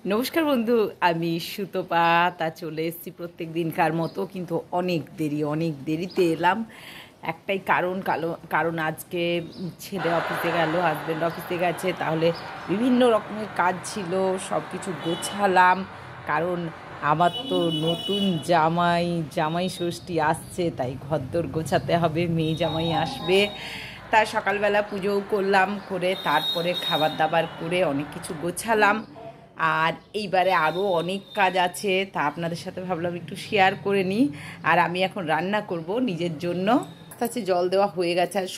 নমস্কার বন্ধু, আমি সুতপা। তা চলে এসেছি প্রত্যেক দিনকার মতো, কিন্তু অনেক দেরিতে এলাম। একটাই কারণ আজকে ছেলে অফিসে গেল, হাজব্যান্ড অফিসে গেছে, তাহলে বিভিন্ন রকমের কাজ ছিল, সব কিছু গোছালাম। কারণ আমার তো নতুন জামাই ষষ্ঠী আসছে, তাই ঘরদোর গোছাতে হবে, মেয়ে জামাই আসবে। তার সকালবেলা পুজোও করলাম, করে তারপরে খাবার দাবার করে অনেক কিছু গোছালাম। আর এইবারে আরও অনেক কাজ আছে, তা আপনাদের সাথে ভাবলাম একটু শেয়ার করে নিই। আর আমি এখন রান্না করব নিজের জন্য। কাছে জল দেওয়া হয়ে গেছে, আর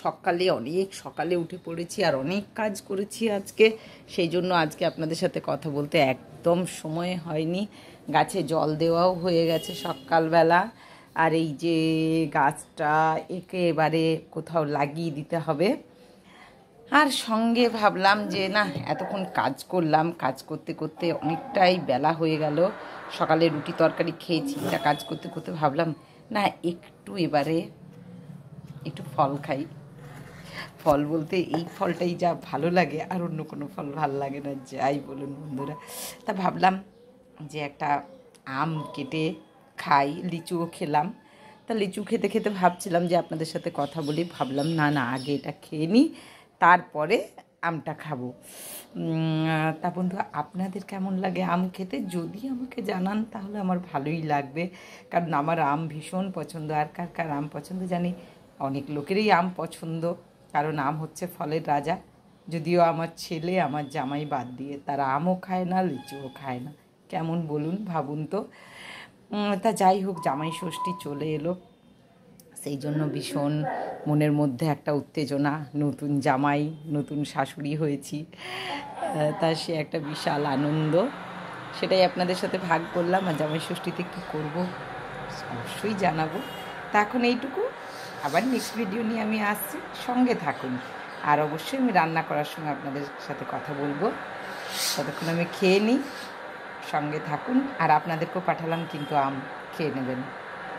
অনেক সকালে উঠে পড়েছি আর অনেক কাজ করেছি আজকে। সেই জন্য আজকে আপনাদের সাথে কথা বলতে একদম সময় হয়নি। গাছে জল দেওয়াও হয়ে গেছে সকালবেলা। আর এই যে গাছটা, একে এবারে কোথাও লাগিয়ে দিতে হবে। আর সঙ্গে ভাবলাম যে না, এতক্ষণ কাজ করলাম, কাজ করতে করতে অনেকটাই বেলা হয়ে গেল। সকালে রুটি তরকারি খেয়েছি, তা কাজ করতে করতে ভাবলাম না, এবারে একটু ফল খাই। ফল বলতে এই ফলটাই যা ভালো লাগে, আর অন্য কোনো ফল ভালো লাগে না, যাই বলুন বন্ধুরা। তা ভাবলাম যে একটা আম কেটে খাই, লিচুও খেলাম। তা লিচু খেতে খেতে ভাবছিলাম যে আপনাদের সাথে কথা বলি, ভাবলাম না না, আগে এটা খেয়ে নিই, তারপরে আমটা খাবো। তা বন্ধু, আপনাদের কেমন লাগে আম খেতে? যদি আমাকে জানান তাহলে আমার ভালোই লাগবে, কারণ আমার আম ভীষণ পছন্দ। আর কার কার আম পছন্দ জানি, অনেক লোকেরই আম পছন্দ, কারণ আম হচ্ছে ফলের রাজা। যদিও আমার ছেলে, আমার জামাই বাদ দিয়ে, তারা আমও খায় না, লিচুও খায় না। কেমন বলুন, ভাবুন তো। তা যাই হোক, জামাই ষষ্ঠী চলে এলো, সেই জন্য ভীষণ মনের মধ্যে একটা উত্তেজনা। নতুন জামাই, নতুন শাশুড়ি হয়েছি, তা সে একটা বিশাল আনন্দ। সেটাই আপনাদের সাথে ভাগ করলাম। আর জামাই ষষ্ঠীতে কী করবো অবশ্যই জানাবো। তা এখন এইটুকু, আবার নেক্সট ভিডিও নিয়ে আমি আসছি, সঙ্গে থাকুন। আর অবশ্যই আমি রান্না করার সময় আপনাদের সাথে কথা বলবো। ততক্ষণ আমি খেয়ে নিই, সঙ্গে থাকুন। আর আপনাদেরকেও পাঠালাম, কিন্তু আম খেয়ে নেবেন।